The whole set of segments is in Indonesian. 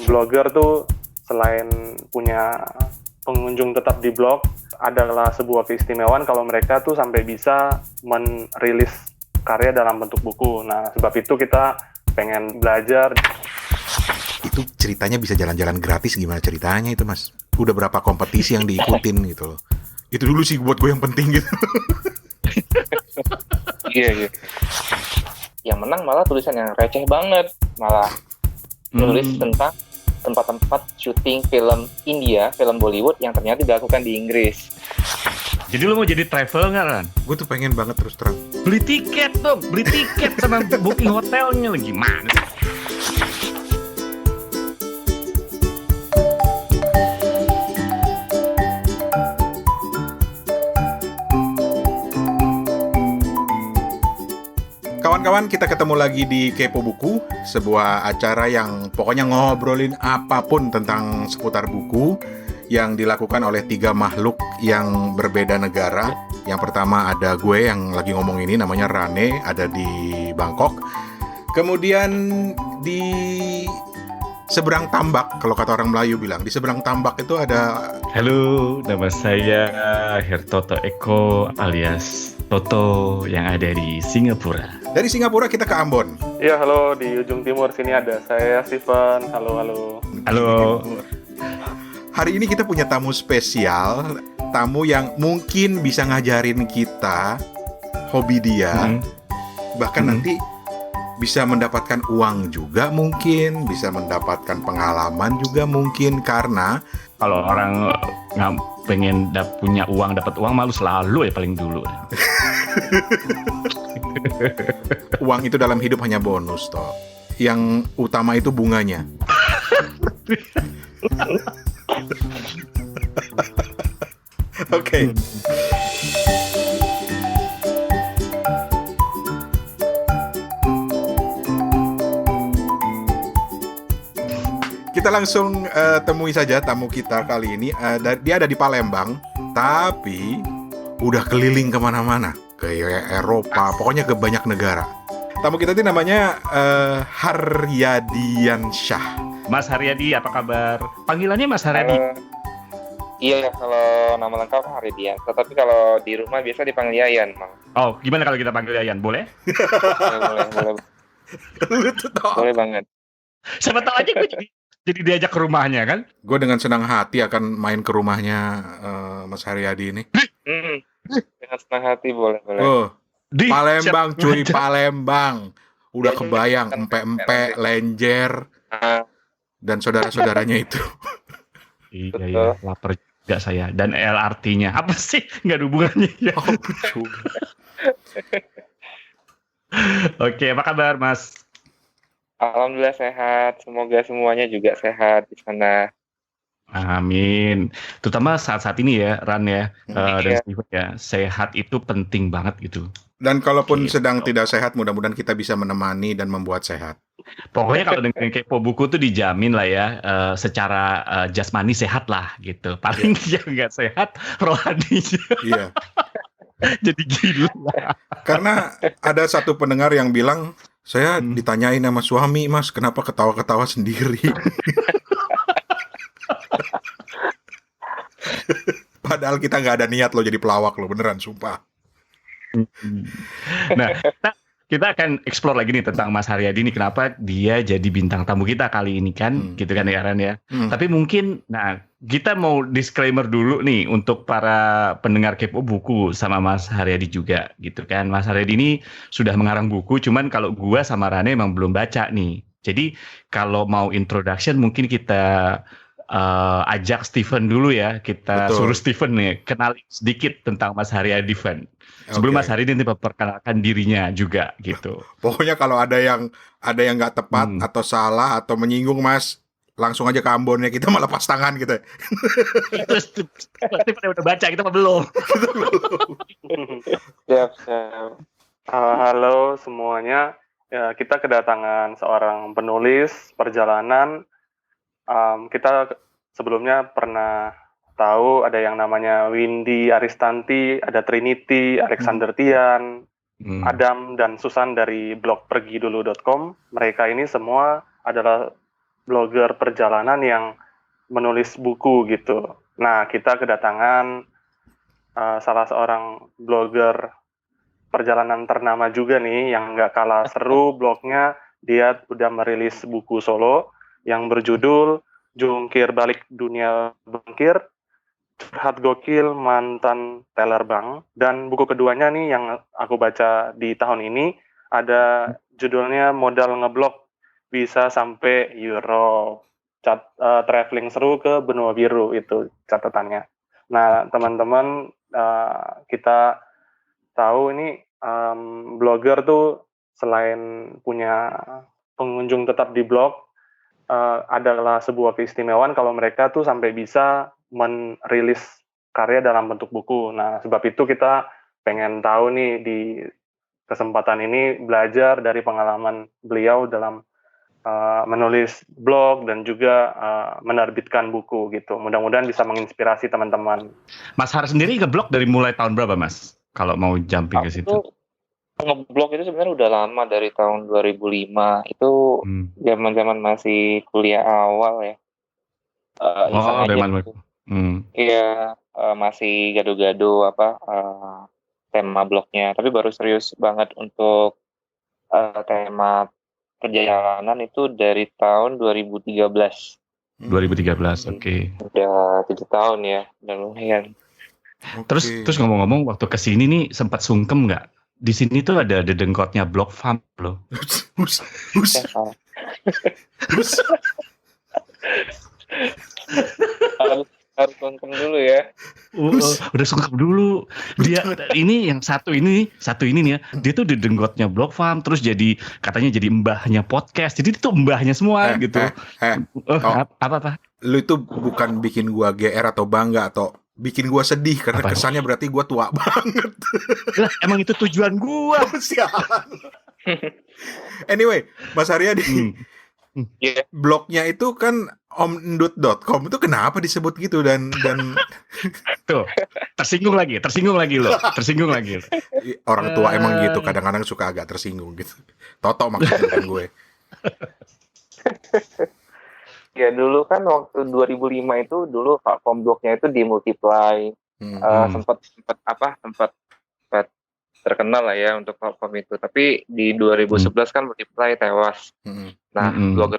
blogger tuh selain punya pengunjung tetap di blog, adalah sebuah keistimewaan kalau mereka tuh sampai bisa merilis karya dalam bentuk buku. Nah, sebab itu kita pengen belajar. Itu ceritanya bisa jalan-jalan gratis, gimana ceritanya itu, Mas? Udah berapa kompetisi yang diikutin gitu loh. Itu dulu sih buat gue yang penting gitu. Iya. Yang menang malah tulisan yang receh banget, malah tulis tentang tempat-tempat syuting film India, film Bollywood yang ternyata dilakukan di Inggris. Jadi lu mau jadi travel nggak, Ran? Gue tuh pengen banget terus terang. Beli tiket dong, beli tiket sama booking hotelnya lagi gimana sih? Kawan-kawan, kita ketemu lagi di Kepo Buku, sebuah acara yang pokoknya ngobrolin apapun tentang seputar buku yang dilakukan oleh 3 makhluk yang berbeda negara. Yang pertama ada gue yang lagi ngomong ini, namanya Rane, ada di Bangkok. Kemudian di seberang tambak, kalau kata orang Melayu bilang, di seberang tambak itu ada... Halo, nama saya Hertoto Eko alias Toto yang ada di Singapura. Dari Singapura kita ke Ambon. Iya, halo, di ujung timur sini ada saya, Steven. Halo. Halo. Hari ini kita punya tamu spesial, tamu yang mungkin bisa ngajarin kita hobi dia, bahkan nanti bisa mendapatkan uang juga mungkin, bisa mendapatkan pengalaman juga mungkin, karena Kalau orang nggak pengen punya uang, dapat uang, malu selalu ya paling dulu. uang itu dalam hidup hanya bonus toh. Yang utama itu bunganya. Oke. Kita langsung temui saja tamu kita kali ini. Dia ada di Palembang, tapi udah keliling kemana-mana, ke Eropa, pokoknya ke banyak negara. Tamu kita ini namanya Haryadiansyah. Mas Haryadi, apa kabar? Panggilannya Mas Haryadi. Iya, kalau nama lengkap Haryadian. Tetapi kalau di rumah biasa dipanggil Yayan, Mang. Oh, gimana kalau kita panggil Yayan? Boleh? Boleh banget. Siapa tahu aja gue jadi diajak ke rumahnya kan? Gue dengan senang hati akan main ke rumahnya Mas Haryadi ini. Dengan senang hati, boleh. Oh, Di Palembang cuy, siap- Palembang. Udah Ya, kebayang cuman- empe-empe, lenjer, Ah, dan saudara-saudaranya itu. Iya, lapar juga saya. Dan LRT-nya apa sih? Nggak ada hubungannya ya. Oke, apa kabar Mas? Alhamdulillah sehat. Semoga semuanya juga sehat di sana. Amin. Terutama saat-saat ini ya, Ran ya, dan Iya. Steven ya, sehat itu penting banget gitu. Dan kalaupun Gitu. sedang tidak sehat, mudah-mudahan kita bisa menemani dan membuat sehat. Pokoknya kalau dengan Kepo Buku tuh dijamin lah ya, secara jasmani sehat lah gitu. Paling yang nggak sehat, rohaninya Iya. jadi gila. Karena ada satu pendengar yang bilang, saya ditanyain sama suami, Mas, kenapa ketawa-ketawa sendiri? Padahal kita nggak ada niat loh jadi pelawak loh, beneran, sumpah. Nah, kita akan explore lagi nih tentang Mas Haryadi ini, kenapa dia jadi bintang tamu kita kali ini kan, gitu kan ya Ran ya. Tapi mungkin, nah kita mau disclaimer dulu nih untuk para pendengar Kepo Buku sama Mas Haryadi juga gitu kan. Mas Haryadi ini sudah mengarang buku, cuman kalau gua sama Rane emang belum baca nih. Jadi kalau mau introduction mungkin kita ajak Steven dulu ya. Kita Betul. suruh Steven nih kenal sedikit tentang Mas Haryadi Van. Sebelum Oke. Mas Haryadi nanti memperkenalkan dirinya juga gitu. Pokoknya kalau ada yang nggak tepat atau salah atau menyinggung, Mas, langsung aja ke Ambonnya, kita malah pas tangan gitu. Terus Steven udah baca, kita mah belum. Siap. Halo semuanya. Ya, kita kedatangan seorang penulis perjalanan. Kita sebelumnya pernah tahu ada yang namanya Windy Aristanti, ada Trinity, Alexander Tian, Adam dan Susan dari blog pergidulu.com. Mereka ini semua adalah blogger perjalanan yang menulis buku gitu. Nah, kita kedatangan salah seorang blogger perjalanan ternama juga nih, yang nggak kalah seru blognya. Dia udah merilis buku solo yang berjudul Jungkir Balik Dunia Bangkir, Curhat Gokil Mantan Teller Bank. Dan buku keduanya nih yang aku baca di tahun ini ada judulnya Modal Ngeblog Bisa Sampai Europe. Traveling seru ke benua biru, itu catatannya. Nah, teman-teman, kita tahu ini blogger tuh selain punya pengunjung tetap di blog, adalah sebuah keistimewaan kalau mereka tuh sampai bisa merilis karya dalam bentuk buku. Nah, sebab itu kita pengen tahu nih di kesempatan ini belajar dari pengalaman beliau dalam menulis blog dan juga menerbitkan buku gitu. Mudah-mudahan bisa menginspirasi teman-teman. Mas Har sendiri ngeblog dari mulai tahun berapa, Mas? Kalau mau jumping ke situ. Ngeblog itu sebenarnya udah lama, dari tahun 2005. Itu zaman-zaman masih kuliah awal ya. Iya, masih gado-gado tema blognya. Tapi baru serius banget untuk tema perjalanan itu dari tahun 2013. 2013, oke. Udah 7 tahun ya, udah lumayan. Terus ngomong-ngomong, waktu kesini nih sempat sungkem nggak? Di sini tuh ada dedengkotnya Blog Farm loh. Harus sungkem dulu ya. Udah sungkem dulu. Dia ini yang satu ini nih ya. Dia tuh dedenggotnya Blog Farm, terus katanya jadi mbahnya podcast. Jadi itu mbahnya semua gitu. Apa? Lu itu bukan bikin gua GR atau bangga atau bikin gua sedih karena kesannya berarti gua tua banget. Lah, emang itu tujuan gua. Sialan. Anyway, Mas Haryadi, blognya itu kan omndut.com, itu kenapa disebut gitu dan tuh tersinggung lagi lo. Orang tua emang gitu, kadang-kadang suka agak tersinggung gitu. Toto maksudnya kan gue. Ya dulu kan waktu 2005 itu dulu platform blognya itu di Multiply. Sempat terkenal lah ya untuk platform itu. Tapi di 2011 kan Multiply tewas. Nah, blogger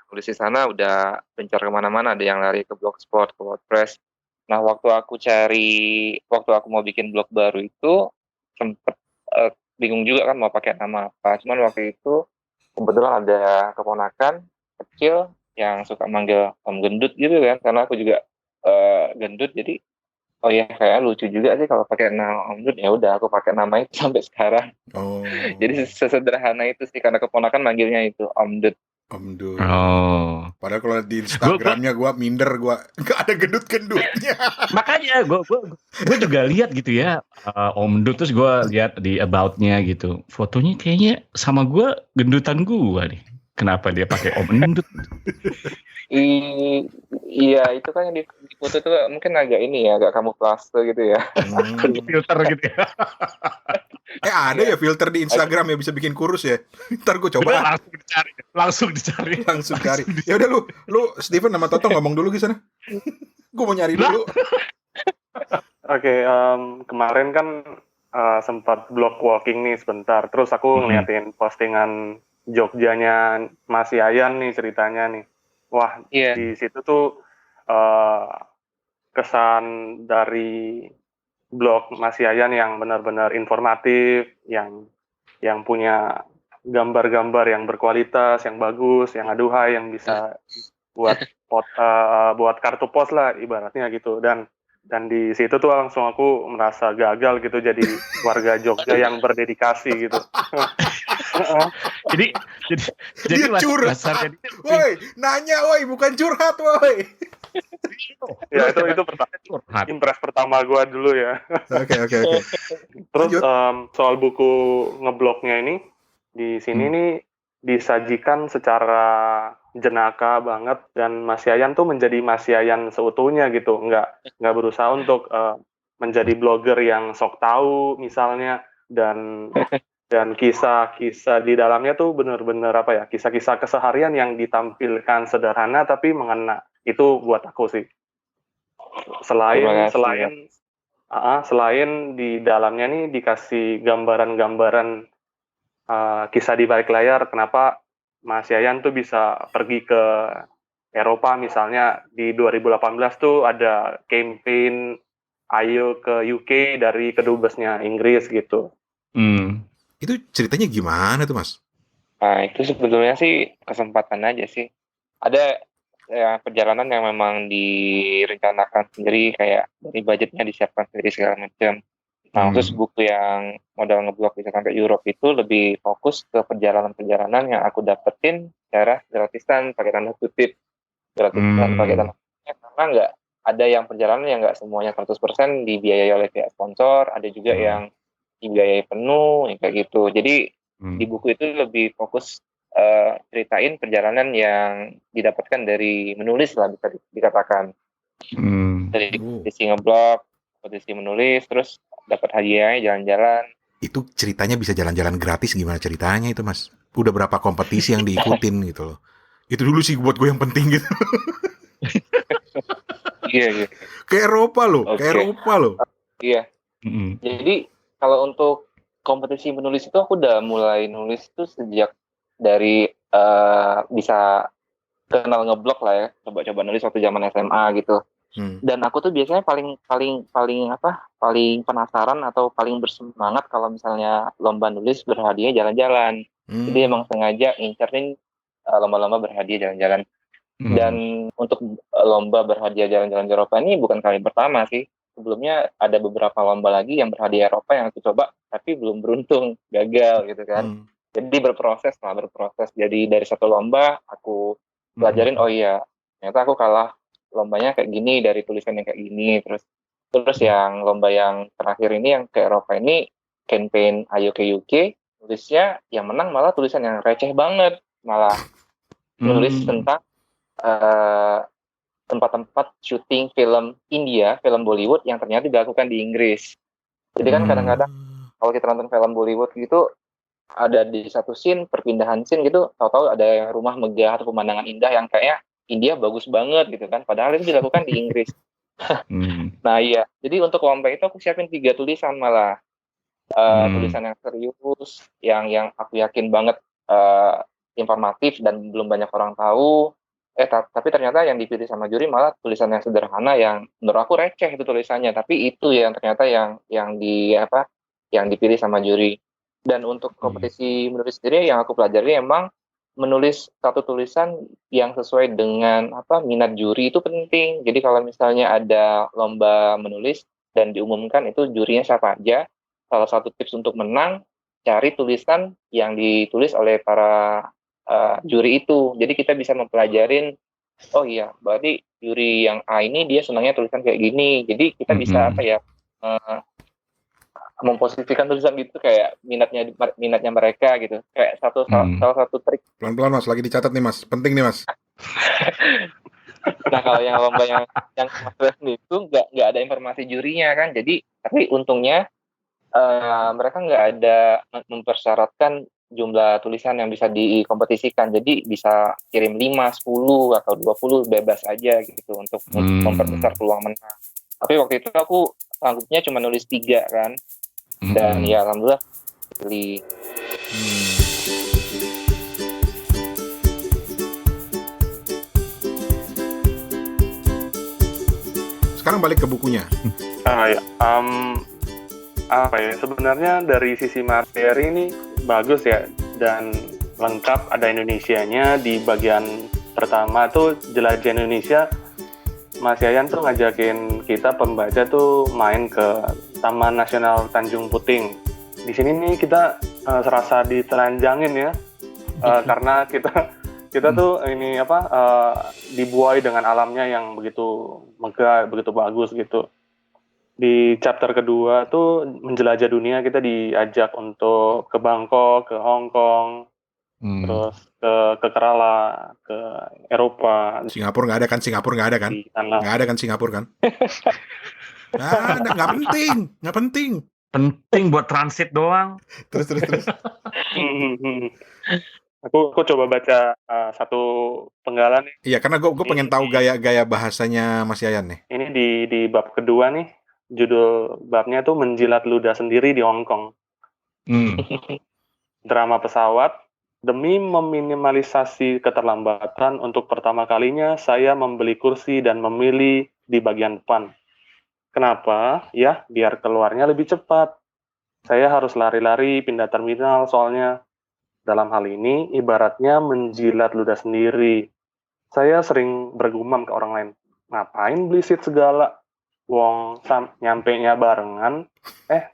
tulis di sana udah pencar kemana-mana, ada yang lari ke Blogspot, ke WordPress. Nah, waktu aku mau bikin blog baru itu sempet bingung juga kan mau pakai nama apa. Cuman waktu itu kebetulan ada keponakan kecil yang suka manggil Om Gendut gitu kan, karena aku juga gendut, jadi oh ya kayak lucu juga sih kalau pakai nama Om Gendut. Ya udah aku pakai nama itu sampai sekarang. Jadi sesederhana itu sih, karena keponakan manggilnya itu Om Gendut. Padahal kalau di Instagramnya gue minder, gue nggak ada gendut-gendutnya. Makanya gue juga lihat gitu ya, Om Gendut, terus gue lihat di about-nya gitu, fotonya kayaknya sama gue, gendutan gue nih. Kenapa dia pakai Om Gendut? Iya, itu kan yang di foto itu mungkin agak agak kamuflase gitu ya. Filter gitu ya. Ada ya filter di Instagram ya, bisa bikin kurus ya. Ntar gue coba. Langsung dicari. Ya udah lu Steven sama Toto ngomong dulu di sana. Gue mau nyari dulu. Oke, kemarin kan sempat blog walking nih sebentar. Terus aku ngeliatin postingan Jogjanya Mas Yayan nih, ceritanya nih. Wah, di situ tuh kesan dari blog Mas Yayan yang benar-benar informatif, yang punya gambar-gambar yang berkualitas, yang bagus, yang aduhai, yang bisa buat kartu pos lah ibaratnya gitu. Dan di situ tuh langsung aku merasa gagal gitu jadi warga Jogja yang berdedikasi gitu. jadi curhat. Woi, nanya woi, bukan curhat woi. Ya itu impress pertama gue dulu ya. Oke. Terus soal buku ngeblognya ini, di sini nih disajikan secara jenaka banget, dan Mas Yayan tuh menjadi Mas Yayan seutuhnya gitu, nggak berusaha untuk menjadi blogger yang sok tahu misalnya, dan dan kisah-kisah di dalamnya tuh bener-bener apa ya, kisah-kisah keseharian yang ditampilkan sederhana tapi mengena. Itu buat aku sih. Terima Selain kasih ya. selain selain di dalamnya nih dikasih gambaran-gambaran kisah di balik layar, kenapa Mas Yayan tuh bisa pergi ke Eropa, misalnya di 2018 tuh ada campaign ayo ke UK dari kedubesnya Inggris gitu. Itu ceritanya gimana tuh, Mas? Nah, itu sebetulnya sih kesempatan aja sih. Ada ya perjalanan yang memang direncanakan sendiri, kayak dari budgetnya disiapkan sendiri segala macam. Nah, khusus buku yang modal ngeblok bisa sampai Europe itu lebih fokus ke perjalanan-perjalanan yang aku dapetin secara gratisan, pakai tanda kutip. Gratisan pakai tanda kutipnya, karena nggak ada yang perjalanan yang nggak semuanya 100% dibiayai oleh pihak sponsor, ada juga yang dibiayai penuh, kayak gitu. Jadi di buku itu lebih fokus ceritain perjalanan yang didapatkan dari menulis lah, bisa dikatakan. Dari kompetisi ngeblog, kompetisi menulis, terus dapat hadiahnya jalan-jalan. Itu ceritanya bisa jalan-jalan gratis, gimana ceritanya itu, Mas? Udah berapa kompetisi yang diikutin gitu loh. Itu dulu sih buat gue yang penting gitu. Iya. Ke Eropa loh, ke Eropa loh. Iya. Jadi kalau untuk kompetisi menulis itu aku udah mulai nulis tuh sejak dari bisa kenal ngeblog lah ya, coba-coba nulis waktu zaman SMA gitu. Dan aku tuh biasanya paling penasaran atau paling bersemangat kalau misalnya lomba nulis berhadiah jalan-jalan. Jadi emang sengaja ngincerin lomba-lomba berhadiah jalan-jalan. Dan untuk lomba berhadiah jalan-jalan di Eropa ini bukan kali pertama sih. Sebelumnya ada beberapa lomba lagi yang berhadiah Eropa yang aku coba, tapi belum beruntung, gagal gitu kan. Jadi berproses. Jadi dari satu lomba aku pelajarin, oh iya, ternyata aku kalah lombanya kayak gini, dari tulisan yang kayak gini. Terus yang lomba yang terakhir ini, yang ke Eropa ini, campaign Ayo ke UK, tulisnya yang menang malah tulisan yang receh banget. Malah nulis tentang tempat-tempat syuting film India, film Bollywood yang ternyata dilakukan di Inggris. Jadi kan kadang-kadang kalau kita nonton film Bollywood gitu, ada di satu scene, perpindahan scene gitu, tahu-tahu ada rumah megah atau pemandangan indah yang kayaknya India bagus banget gitu kan, padahal itu dilakukan di Inggris. Nah iya, jadi untuk lomba itu aku siapin 3 tulisan malah. Tulisan yang serius, yang aku yakin banget informatif dan belum banyak orang tahu. Tapi ternyata yang dipilih sama juri malah tulisan yang sederhana yang menurut aku receh itu tulisannya, tapi itu yang ternyata yang dipilih sama juri. Dan untuk kompetisi menulis sendiri yang aku pelajari emang menulis satu tulisan yang sesuai dengan minat juri itu penting. Jadi kalau misalnya ada lomba menulis dan diumumkan itu jurinya siapa aja, salah satu tips untuk menang, cari tulisan yang ditulis oleh para juri itu. Jadi kita bisa mempelajarin, oh iya, berarti juri yang A ini dia senangnya tulisan kayak gini. Jadi kita bisa memposisikan tulisan gitu kayak minatnya mereka gitu. Kayak salah satu trik. Pelan-pelan Mas, lagi dicatat nih Mas. Penting nih Mas. Nah kalau yang lomba yang Mas itu nggak ada informasi jurinya kan. Jadi tapi untungnya mereka nggak ada mempersyaratkan jumlah tulisan yang bisa dikompetisikan. Jadi bisa kirim 5, 10 atau 20 bebas aja gitu untuk memperbesar peluang menang. Tapi waktu itu aku sanggupnya cuma nulis 3 kan. Dan ya alhamdulillah pilih. Sekarang balik ke bukunya. Sebenarnya dari sisi materi ini bagus ya dan lengkap, ada Indonesianya. Di bagian pertama tuh jelajah Indonesia, Mas Yayan tuh ngajakin kita pembaca tuh main ke Taman Nasional Tanjung Puting. Di sini nih kita serasa ditelanjangin ya, karena kita tuh ini dibuai dengan alamnya yang begitu megah, begitu bagus gitu. Di chapter kedua tuh menjelajah dunia, kita diajak untuk ke Bangkok, ke Hong Kong, terus ke Kerala, ke Eropa. Singapura nggak ada kan? Nggak ada kan Singapura kan? Nggak penting. penting buat transit doang. Terus. Aku coba baca satu penggalan nih. Iya, karena gue pengen tahu gaya bahasanya Mas Yayan nih. Ini di bab kedua nih, judul babnya tuh menjilat ludah sendiri di Hong Kong. Drama pesawat. Demi meminimalisasi keterlambatan, untuk pertama kalinya saya membeli kursi dan memilih di bagian depan. Kenapa? Ya, biar keluarnya lebih cepat. Saya harus lari-lari pindah terminal soalnya. Dalam hal ini, ibaratnya menjilat ludah sendiri. Saya sering bergumam ke orang lain, ngapain beli seat segala? Wong nyampe-nya barengan,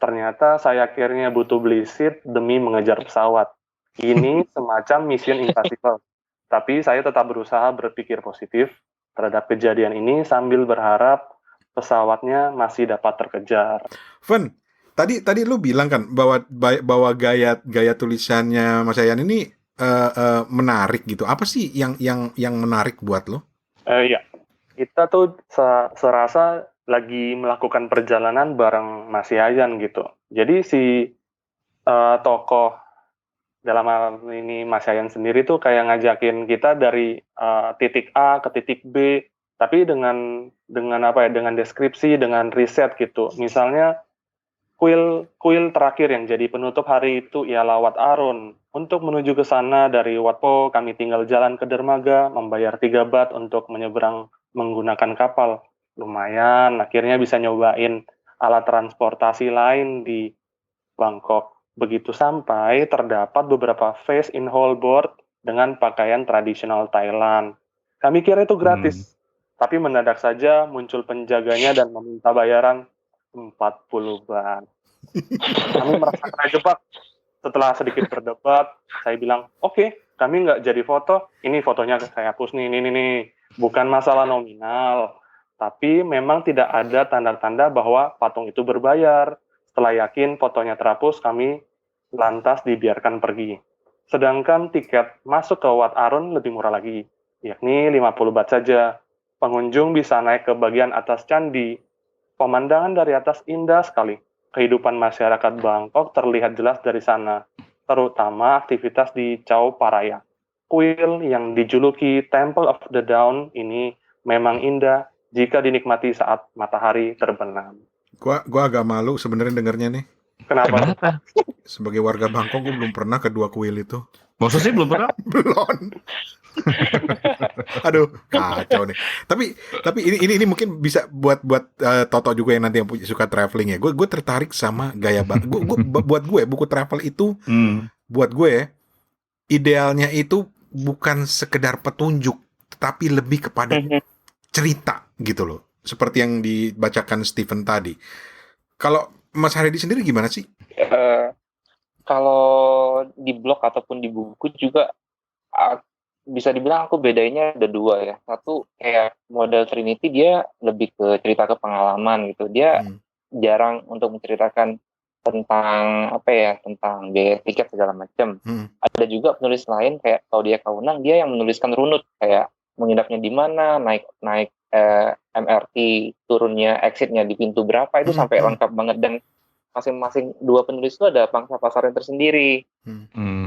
ternyata saya akhirnya butuh beli seat demi mengejar pesawat. Ini semacam mission impossible. Tapi saya tetap berusaha berpikir positif terhadap kejadian ini sambil berharap pesawatnya masih dapat terkejar. Fen, tadi lu bilang kan bahwa gaya tulisannya Mas Yayan ini menarik gitu. Apa sih yang menarik buat lo? Iya, kita tuh serasa lagi melakukan perjalanan bareng Mas Yayan gitu. Jadi si tokoh dalam hal ini Mas Yayan sendiri tuh kayak ngajakin kita dari titik A ke titik B, tapi dengan apa ya? Dengan deskripsi, dengan riset gitu. Misalnya kuil terakhir yang jadi penutup hari itu ialah Wat Arun. Untuk menuju ke sana dari Wat Po, kami tinggal jalan ke dermaga, membayar 3 baht untuk menyeberang menggunakan kapal. Lumayan, akhirnya bisa nyobain alat transportasi lain di Bangkok. Begitu sampai, terdapat beberapa face in Holboard dengan pakaian tradisional Thailand. Kami kira itu gratis, tapi mendadak saja muncul penjaganya dan meminta bayaran 40 baht. Kami merasa terjebak. Setelah sedikit berdebat, saya bilang, oke, kami nggak jadi foto. Ini fotonya saya hapus nih, ini. Bukan masalah nominal, tapi memang tidak ada tanda-tanda bahwa patung itu berbayar. Setelah yakin fotonya terhapus, kami lantas dibiarkan pergi. Sedangkan tiket masuk ke Wat Arun lebih murah lagi, yakni 50 baht saja. Pengunjung bisa naik ke bagian atas candi. Pemandangan dari atas indah sekali. Kehidupan masyarakat Bangkok terlihat jelas dari sana, terutama aktivitas di Chao Phraya. Kuil yang dijuluki Temple of the Dawn ini memang indah jika dinikmati saat matahari terbenam. Gua agak malu sebenarnya dengarnya nih. Kenapa? Sebagai warga Bangkok, gue belum pernah ke 2 kuil itu. Maksudnya belum pernah? Belum. Aduh, kacau nih. Tapi ini mungkin bisa buat Toto juga yang nanti yang suka traveling ya. Gue tertarik sama gaya buat gue buku travel itu buat gue idealnya itu bukan sekedar petunjuk, tetapi lebih kepada cerita gitu loh. Seperti yang dibacakan Stephen tadi. Kalau Mas Haryadi sendiri gimana sih? Kalau di blog ataupun di buku juga bisa dibilang aku bedanya ada 2 ya. Satu kayak model Trinity, dia lebih ke cerita ke pengalaman gitu. Dia jarang untuk menceritakan tentang tentang biaya tiket segala macam. Ada juga penulis lain kayak Claudia Kaunang, dia yang menuliskan runut kayak menginapnya di mana, naik MRT, turunnya exitnya di pintu berapa, itu sampai lengkap banget. Dan masing-masing 2 penulis itu ada pangsa pasarnya tersendiri.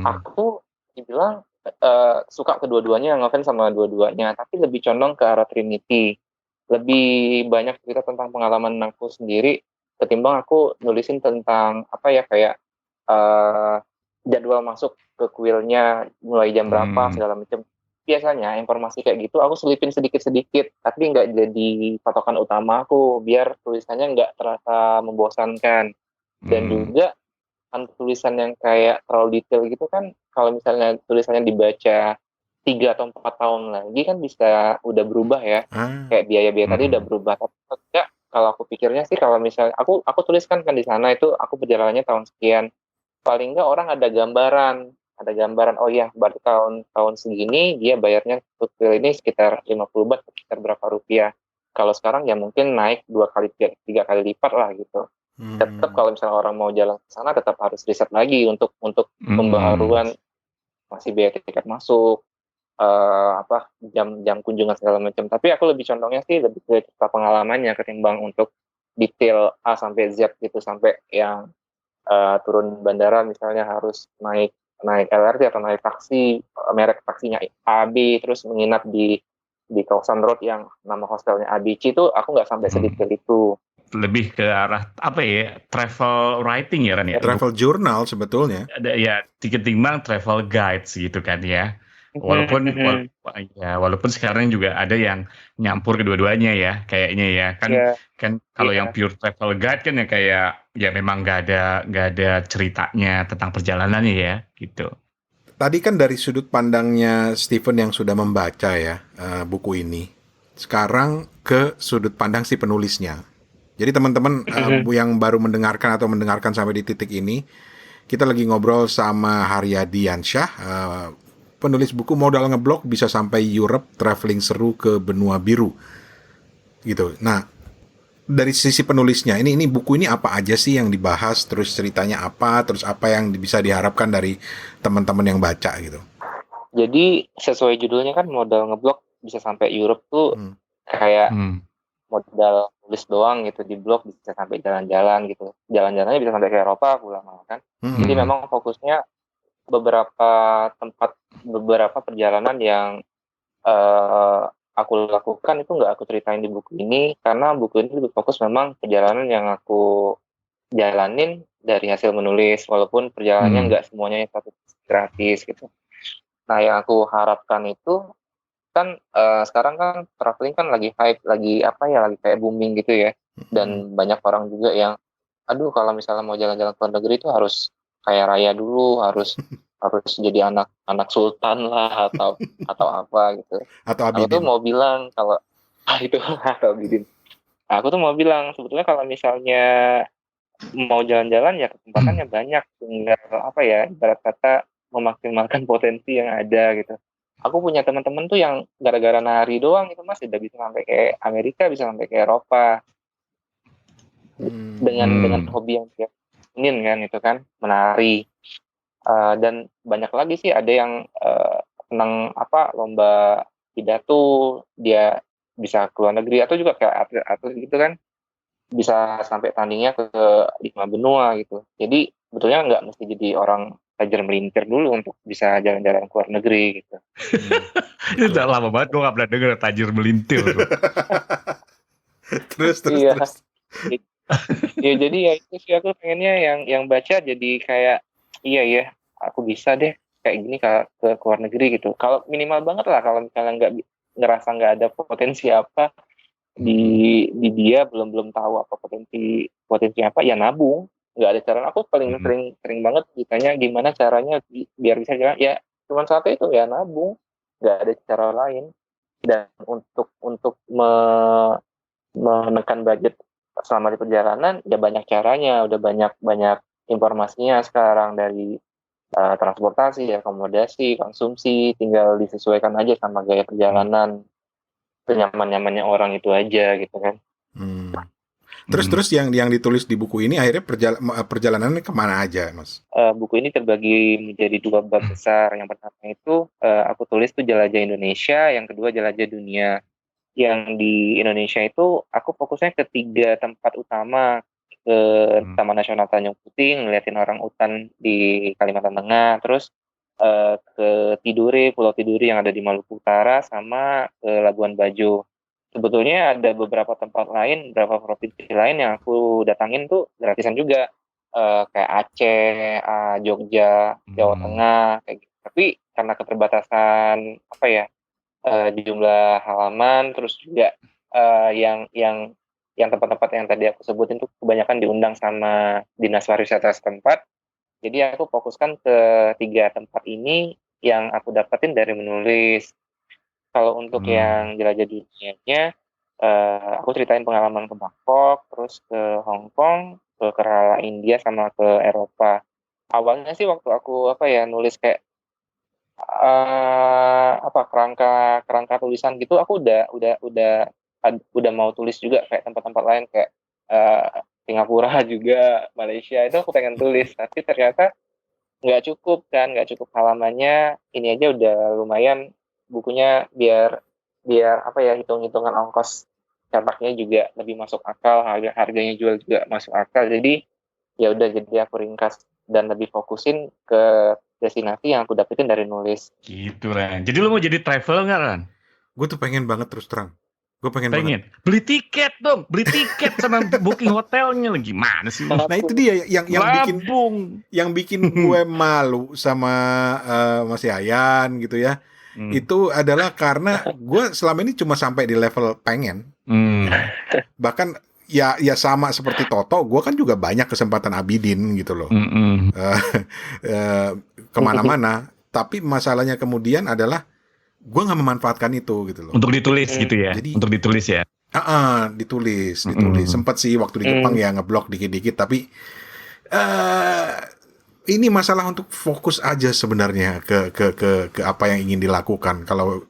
Aku dibilang suka kedua-duanya, ngefans sama dua-duanya, tapi lebih condong ke arah Trinity. Lebih banyak cerita tentang pengalaman aku sendiri ketimbang aku nulisin tentang jadwal masuk ke kuilnya mulai jam berapa segala macam. Biasanya informasi kayak gitu aku selipin sedikit-sedikit, tapi nggak jadi patokan utama aku, biar tulisannya nggak terasa membosankan. Dan juga tulisan yang kayak terlalu detail gitu kan, kalau misalnya tulisannya dibaca 3 atau 4 tahun lagi kan bisa udah berubah ya. Kayak biaya-biaya tadi udah berubah. Tapi enggak, kalau aku pikirnya sih, kalau misalnya aku tuliskan kan di sana itu aku perjalanannya tahun sekian. Paling enggak orang ada gambaran, oh ya berarti tahun segini dia bayarnya untuk ini sekitar 50 baht, sekitar berapa rupiah. Kalau sekarang ya mungkin naik 2 kali 3 kali lipat lah gitu. Tetap kalau misalnya orang mau jalan ke sana tetap harus riset lagi untuk pembaharuan, masih biaya tiket masuk, jam kunjungan segala macam. Tapi aku lebih condongnya sih lebih ke cerita pengalamannya ketimbang untuk detail A sampai Z gitu, sampai yang turun bandara misalnya harus naik LRT atau naik taksi, merek taksinya A B, terus menginap di kawasan road yang nama hostelnya ABC, itu aku nggak sampai sedetail itu. Lebih ke arah apa ya, travel writing ya Ran ya? Travel journal sebetulnya. Ada ya timbang travel guides gitu kan ya. Walaupun walaupun sekarang juga ada yang nyampur kedua-duanya ya kayaknya ya kan. Ya, Kan kalau iya. yang pure travel guide kan ya kayak ya memang nggak ada ceritanya tentang perjalanannya ya gitu. Tadi kan dari sudut pandangnya Stephen yang sudah membaca ya buku ini. Sekarang ke sudut pandang si penulisnya. Jadi teman-teman yang baru mendengarkan atau mendengarkan sampai di titik ini, kita lagi ngobrol sama Haryadi Yansyah, penulis buku Modal Ngeblok Bisa Sampai Europe, Traveling Seru ke Benua Biru. Gitu. Nah, dari sisi penulisnya, ini buku ini apa aja sih yang dibahas, terus ceritanya apa, terus apa yang bisa diharapkan dari teman-teman yang baca gitu. Jadi sesuai judulnya kan Modal Ngeblok Bisa Sampai Europe tuh kayak modal tulis doang gitu, di blog bisa sampai jalan-jalan gitu. Jalan-jalannya bisa sampai ke Eropa pulang kan. Jadi memang fokusnya beberapa tempat, beberapa perjalanan yang aku lakukan itu nggak aku ceritain di buku ini, karena buku ini lebih fokus memang perjalanan yang aku jalanin dari hasil menulis, walaupun perjalanannya nggak semuanya gratis gitu. Nah, yang aku harapkan itu kan sekarang kan traveling kan lagi hype, lagi kayak booming gitu ya, dan banyak orang juga yang aduh kalau misalnya mau jalan-jalan ke luar negeri itu harus kaya raya dulu, harus jadi anak sultan lah atau apa gitu. Atau Aku tuh Abidin. mau bilang kalau itu atau Abidin. Aku tuh mau bilang sebetulnya kalau misalnya mau jalan-jalan ya kesempatannya banyak, tinggal ibarat kata memaksimalkan potensi yang ada gitu. Aku punya teman-teman tuh yang gara-gara nari doang itu Mas udah bisa sampai ke Amerika, bisa sampai ke Eropa. Dengan hobi yang dia ingin kan itu kan menari. Dan banyak lagi sih, ada yang senang lomba pidato, dia bisa ke luar negeri, atau juga kayak atlet gitu kan bisa sampai tandingnya ke 5 benua gitu. Jadi sebetulnya nggak mesti jadi orang tajir melintir dulu untuk bisa jalan-jalan ke luar negeri gitu. Itu udah lama banget gue gak pernah denger tajir melintir. terus. Ya jadi ya itu sih, aku pengennya yang baca jadi kayak iya ya aku bisa deh kayak gini ke luar negeri gitu. Kalau minimal banget lah, kalau misalnya nggak ngerasa nggak ada potensi apa di dia, belum tahu apa potensi apa, ya nabung. Nggak ada cara. Aku paling sering banget ditanya gimana caranya biar bisa jalan, ya cuma satu itu, ya nabung, nggak ada cara lain. Dan untuk menekan budget selama di perjalanan ya banyak caranya, udah banyak informasinya sekarang, dari transportasi, akomodasi, konsumsi, tinggal disesuaikan aja sama gaya perjalanan, senyaman-nyamannya orang itu aja gitu kan. Terus yang ditulis di buku ini akhirnya perjalanannya kemana aja, Mas? Buku ini terbagi menjadi 2 bab besar. Yang pertama itu aku tulis tuh jelajah Indonesia, yang kedua jelajah dunia. Yang di Indonesia itu aku fokusnya ke 3 tempat utama, ke Taman Nasional Tanjung Puting, ngeliatin orang utan di Kalimantan Tengah, terus ke Tidore, Pulau Tidore yang ada di Maluku Utara, sama ke Labuan Bajo. Sebetulnya ada beberapa tempat lain, beberapa provinsi lain yang aku datangin tuh gratisan juga, kayak Aceh, Jogja, Jawa Tengah, kayak gitu. Tapi karena keterbatasan jumlah halaman, terus juga yang tempat-tempat yang tadi aku sebutin tuh kebanyakan diundang sama dinas pariwisata setempat. Jadi aku fokuskan ke 3 tempat ini yang aku dapetin dari menulis. Kalau untuk yang jelajah dunianya, aku ceritain pengalaman ke Bangkok, terus ke Hong Kong, ke Kerala India, sama ke Eropa. Awalnya sih waktu aku nulis kayak kerangka tulisan gitu, aku udah mau tulis juga kayak tempat-tempat lain kayak Singapura juga, Malaysia, itu aku pengen tulis, tapi ternyata nggak cukup halamannya. Ini aja udah lumayan bukunya, biar hitung-hitungan ongkos cetaknya juga lebih masuk akal, harganya jual juga masuk akal. Jadi ya udah, jadi aku ringkas dan lebih fokusin ke destinasi yang aku dapetin dari nulis. Gitu Ran. Jadi lu mau jadi travel nggak Ran? Gue tuh pengen banget terus terang. Gue pengen banget. Beli tiket dong, beli tiket sama booking hotelnya lagi. Gimana sih lu? Nah itu dia yang bikin gue malu sama Mas Yayan gitu ya. Itu adalah karena gue selama ini cuma sampai di level pengen. Bahkan ya sama seperti Toto, gue kan juga banyak kesempatan Abidin gitu loh. Kemana-mana. Tapi masalahnya kemudian adalah gue nggak memanfaatkan itu gitu loh. Untuk ditulis gitu ya. Jadi, untuk ditulis ya. Ditulis. Sempat sih waktu di Jepang ya ngeblok dikit-dikit, tapi ini masalah untuk fokus aja sebenarnya ke apa yang ingin dilakukan. Kalau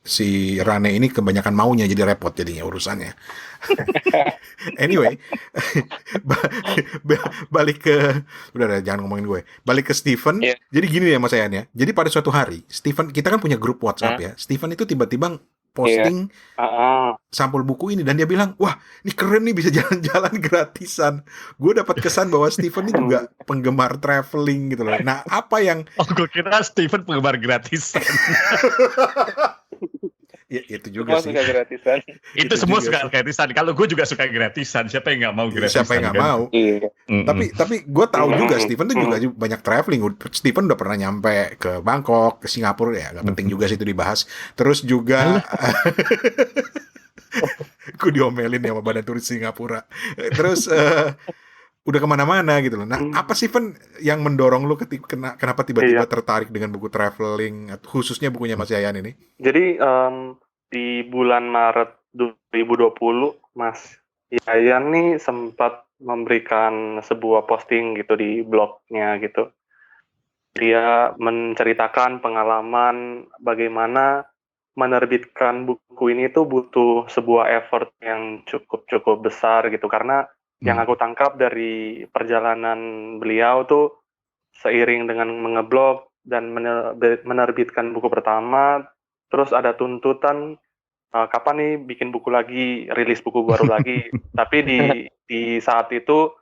si Rane ini kebanyakan maunya, jadi repot jadinya urusannya. Anyway, balik ke udah jangan ngomongin gue. Balik ke Steven. Yeah. Jadi gini ya Mas Ayan ya. Jadi pada suatu hari, Steven, kita kan punya grup WhatsApp ya. Steven itu tiba-tiba posting sampul buku ini dan dia bilang, wah ini keren nih, bisa jalan-jalan gratisan. Gue dapat kesan bahwa Steven ini juga penggemar traveling gitu loh. Nah apa yang gue kira Steven penggemar gratisan. Ya, itu juga semua suka gratisan. Itu semua suka gratisan. Kalau gue juga suka gratisan. Siapa yang nggak mau gratisan? Siapa yang nggak mau? Tapi gue tahu juga Steven tuh juga banyak traveling. Steven udah pernah nyampe ke Bangkok, ke Singapura ya. Gak penting juga sih itu dibahas. Terus juga gue diomelin ya sama Badan Turis Singapura. Terus udah kemana-mana gitu loh. Nah, apa sih Pen yang mendorong lu kenapa tiba-tiba tertarik dengan buku traveling, khususnya bukunya Mas Yayan ini? Jadi di bulan Maret 2020, Mas Yayan nih sempat memberikan sebuah posting gitu di blognya gitu. Dia menceritakan pengalaman bagaimana menerbitkan buku ini tuh butuh sebuah effort yang cukup besar gitu, karena yang aku tangkap dari perjalanan beliau tuh seiring dengan mengeblog dan menerbitkan buku pertama, terus ada tuntutan kapan nih bikin buku lagi, rilis buku baru lagi. Tapi di saat itu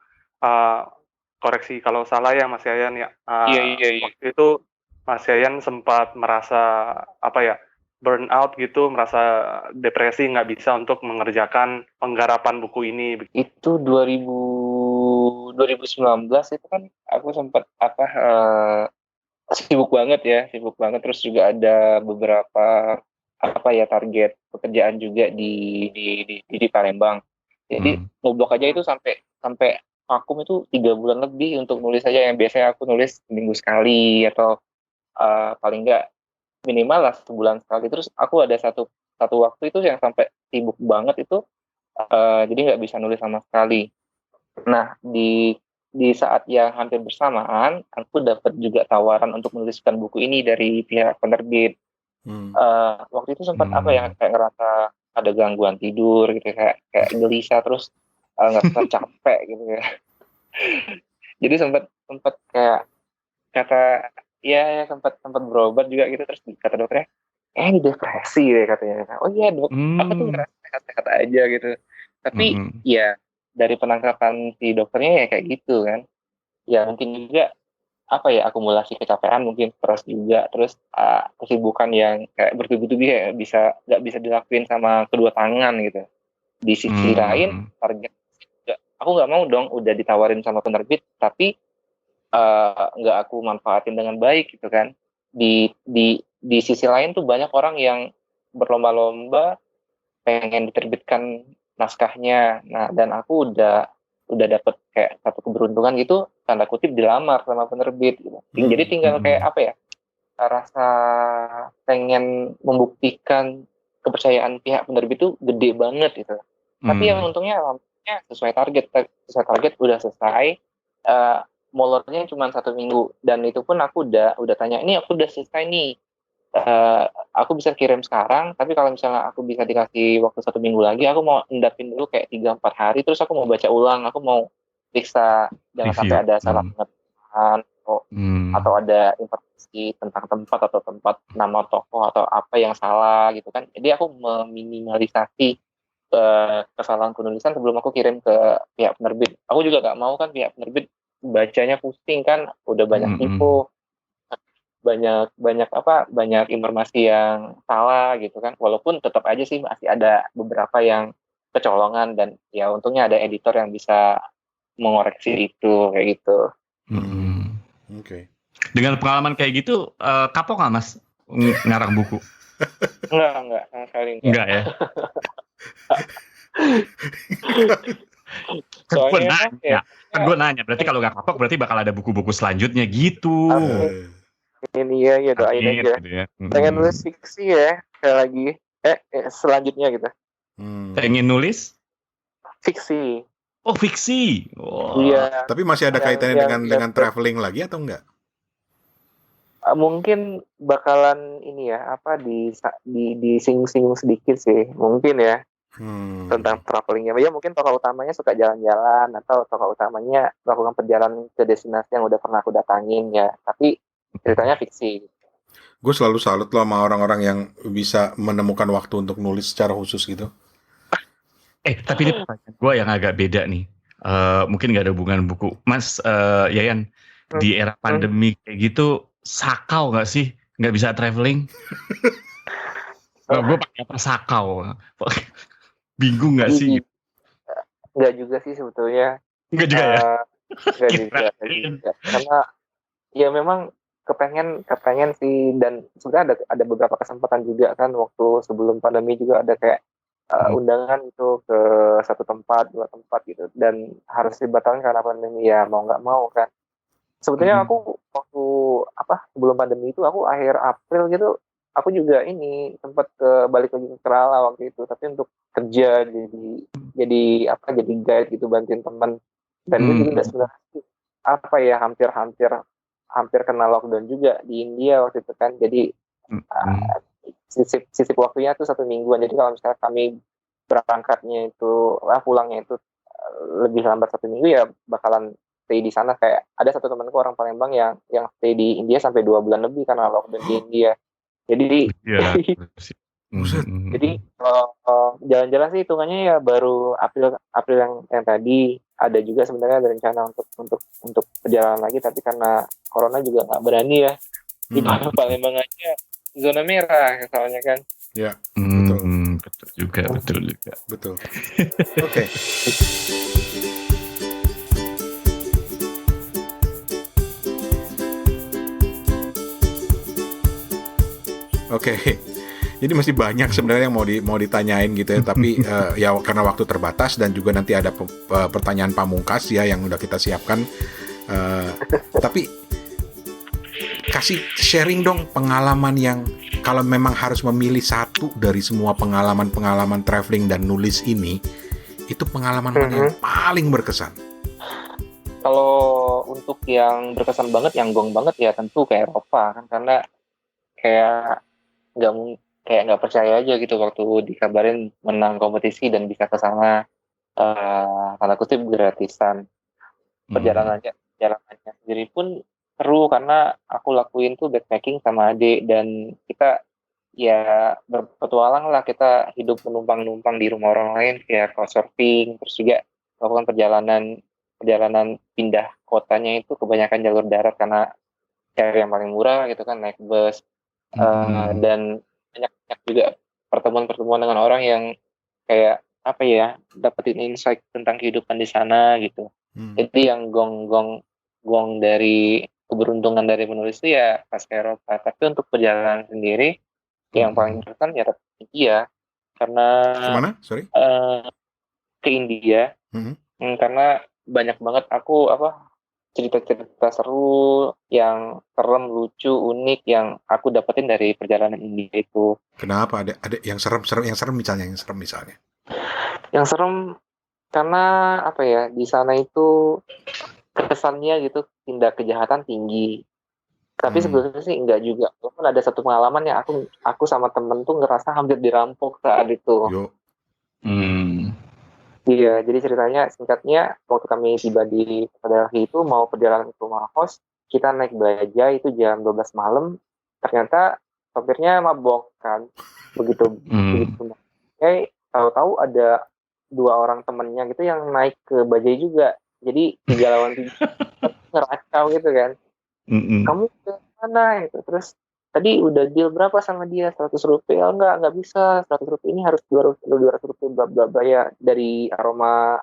koreksi kalau salah ya Mas Yayan ya. Waktu itu Mas Yayan sempat merasa burnout gitu, merasa depresi, nggak bisa untuk mengerjakan penggarapan buku ini. Itu 2019 itu kan aku sempat sibuk banget. Terus juga ada beberapa target pekerjaan juga di Palembang. Jadi ngeblok aja itu sampai vakum itu 3 bulan lebih untuk nulis aja, yang biasanya aku nulis seminggu sekali atau paling enggak minimal lah sebulan sekali. Terus aku ada satu waktu itu yang sampai sibuk banget itu, jadi nggak bisa nulis sama sekali. Nah di saat yang hampir bersamaan, aku dapat juga tawaran untuk menuliskan buku ini dari pihak penerbit. Waktu itu sempat kayak ngerasa ada gangguan tidur gitu, kayak gelisah, terus nggak capek gitu ya. Jadi sempat kayak sempat berobat juga gitu, terus kata dokternya ini depresi deh katanya. Oh iya dok, aku tuh ngerasa sehat-sehat aja gitu. Tapi ya dari penangkapan si dokternya ya kayak gitu kan. Ya mungkin juga akumulasi kecapean, mungkin stres juga, terus kesibukan yang kayak bertubi-tubi kayak nggak bisa dilakuin sama kedua tangan gitu. Di sisi lain target aku nggak mau dong udah ditawarin sama penerbit tapi nggak aku manfaatin dengan baik gitu kan. Di sisi lain tuh banyak orang yang berlomba-lomba pengen diterbitkan naskahnya. Nah, dan aku udah dapet kayak satu keberuntungan gitu, tanda kutip dilamar sama penerbit gitu. Jadi tinggal kayak rasa pengen membuktikan kepercayaan pihak penerbit itu gede banget gitu. Tapi yang untungnya sesuai target udah selesai. Molornya cuma 1 minggu, dan itu pun aku udah tanya, ini aku udah selesai nih, aku bisa kirim sekarang, tapi kalau misalnya aku bisa dikasih waktu 1 minggu lagi, aku mau endapin dulu kayak 3-4 hari, terus aku mau baca ulang, aku mau periksa jangan sampai ada salah pengetahuan atau ada informasi tentang tempat atau nama tokoh atau apa yang salah gitu kan. Jadi aku meminimalisasi kesalahan penulisan sebelum aku kirim ke pihak penerbit. Aku juga nggak mau kan pihak penerbit bacanya pusing kan, udah banyak info, banyak informasi yang salah gitu kan. Walaupun tetap aja sih masih ada beberapa yang kecolongan dan ya untungnya ada editor yang bisa mengoreksi itu kayak gitu. Oke. Dengan pengalaman kayak gitu, kapok nggak Mas ngarang buku? Enggak, sama sekali Enggak ya? Soalnya Gue nanya, berarti kalau nggak kapok berarti bakal ada buku-buku selanjutnya gitu. Ini ya doain Amin, aja. gitu ya. Pengen nulis fiksi ya, sekali lagi. Selanjutnya gitu. Pengen nulis? Fiksi. Oh, fiksi. Iya. Tapi masih ada kaitannya dengan traveling lagi atau enggak? Mungkin bakalan ini ya, di singgung sedikit sih, mungkin ya. Tentang travelingnya. Ya mungkin tokoh utamanya suka jalan-jalan atau tokoh utamanya melakukan perjalanan ke destinasi yang udah pernah aku datangin ya. Tapi ceritanya fiksi. Gue selalu salut loh sama orang-orang yang bisa menemukan waktu untuk nulis secara khusus gitu. Tapi ini pertanyaan gue yang agak beda nih. Mungkin nggak ada hubungan buku. Mas Yayan, di era pandemi kayak gitu, sakau nggak sih? Nggak bisa traveling? Gue pakai apa sakau? Bingung nggak sih? Nggak juga sih sebetulnya. Nggak juga ya? Nggak juga. Karena ya memang kepengen sih, dan sebenarnya ada beberapa kesempatan juga kan waktu sebelum pandemi juga ada kayak undangan itu ke satu tempat, 2 tempat gitu, dan harus dibatalkan karena pandemi ya mau nggak mau kan. Sebetulnya aku waktu sebelum pandemi itu aku akhir April gitu aku juga ini sempat balik lagi ke Kerala waktu itu, tapi untuk kerja jadi guide gitu, bantuin teman. Dan itu juga sebenarnya hampir kena lockdown juga di India waktu itu kan. Jadi sisip waktunya tuh 1 mingguan. Jadi kalau misalnya kami berangkatnya itu pulangnya itu lebih lambat 1 minggu ya bakalan stay di sana. Kayak ada satu temanku orang Palembang yang stay di India sampai 2 bulan lebih karena lockdown di India. Jadi jadi jalan-jalan sih hitungannya ya baru April yang tadi. Ada juga sebenarnya ada rencana untuk perjalanan lagi, tapi karena corona juga nggak berani ya. Di Palembang aja zona merah soalnya kan. Ya, betul juga. Betul. Oke. Oke. Jadi masih banyak sebenarnya yang mau ditanyain gitu ya, tapi ya karena waktu terbatas dan juga nanti ada pertanyaan pamungkas ya yang udah kita siapkan. Tapi kasih sharing dong pengalaman yang kalau memang harus memilih satu dari semua pengalaman traveling dan nulis ini, itu pengalaman mana yang paling berkesan? Kalau untuk yang berkesan banget, yang gong banget ya tentu kayak Eropa kan, karena kayak nggak percaya aja gitu waktu dikabarin menang kompetisi dan bisa ke sana tanda kutip gratisan. Perjalanannya sendiri pun seru karena aku lakuin tuh backpacking sama adik, dan kita ya berpetualang lah, kita hidup menumpang di rumah orang lain kayak couchsurfing, terus juga melakukan perjalanan pindah kotanya itu kebanyakan jalur darat karena cari yang paling murah gitu kan, naik bus. Dan banyak juga pertemuan dengan orang yang kayak dapetin insight tentang kehidupan di sana gitu. Jadi yang gong dari keberuntungan dari menulis itu ya pas ke Eropa. Tapi untuk perjalanan sendiri yang paling berkesan ya India, karena kemana? Sorry? Ke India. Karena banyak banget aku cerita-cerita seru, yang serem, lucu, unik yang aku dapetin dari perjalanan India itu. Kenapa ada yang serem misalnya? Yang serem karena di sana itu kesannya gitu tindak kejahatan tinggi. Tapi sebetulnya sih enggak juga. Walaupun ada satu pengalaman yang aku sama temen tuh ngerasa hampir dirampok saat itu. Iya, jadi ceritanya singkatnya waktu kami tiba di Delhi itu mau perjalanan ke rumah host, kita naik bajai itu jam 12 malam, ternyata sopirnya mabok kan. Begitu tahu-tahu ada 2 orang temennya gitu yang naik ke bajai juga. Jadi 3 lawan 3 ngeracau gitu kan. Kamu ke mana gitu. Terus tadi udah deal berapa sama dia, 100 rupiah. Enggak bisa, 100 rupiah ini harus 200 rupiah bla bla bla ya. Dari aroma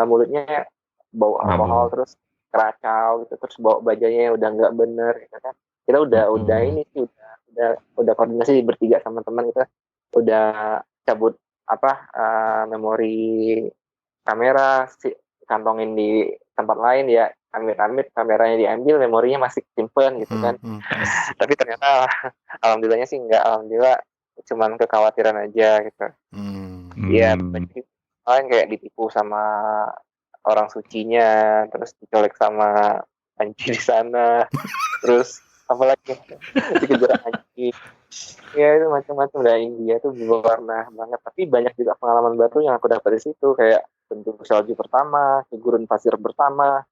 mulutnya bau alkohol, terus keracau gitu, terus bawa bajanya udah nggak bener gitu kan. Kita udah ini sih udah koordinasi bertiga sama teman, kita udah cabut memori kamera, kantongin di tempat lain ya, amit-amit kameranya diambil, memorinya masih simpen gitu kan. Tapi ternyata alhamdulillahnya sih enggak, alhamdulillah cuman kekhawatiran aja gitu. Iya, lain kayak ditipu sama orang sucinya, terus dicolek sama anjing di sana, terus apa lagi dikejar anjing. Ya itu macam-macam dari India tuh berwarna banget. Tapi banyak juga pengalaman baru yang aku dapat di situ, kayak bentuk salju pertama, ke gurun pasir pertama,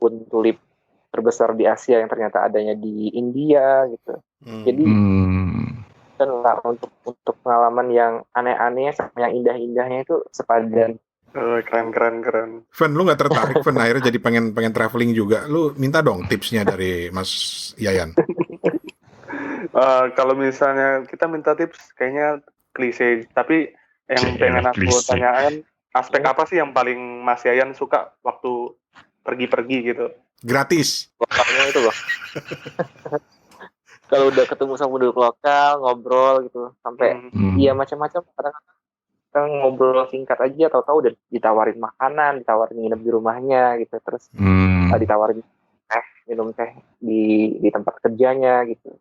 pun tulip terbesar di Asia yang ternyata adanya di India gitu. Jadi kan lah untuk pengalaman yang aneh-aneh sama yang indah-indahnya itu sepadan. Keren. Fen, lu nggak tertarik Fen akhirnya jadi pengen traveling juga? Lu minta dong tipsnya dari Mas Yayan. Kalau misalnya kita minta tips, kayaknya klise. Tapi yang pengen aku tanyakan, aspek apa sih yang paling Mas Yayan suka waktu pergi-pergi gitu? Gratis. Lokalnya itu loh. Kalau udah ketemu sama penduduk lokal, ngobrol gitu, sampai iya macam-macam. Kadang-kadang kita ngobrol singkat aja, tahu-tahu udah ditawarin makanan, ditawarin nginep di rumahnya gitu, terus ditawarin minum teh di tempat kerjanya gitu.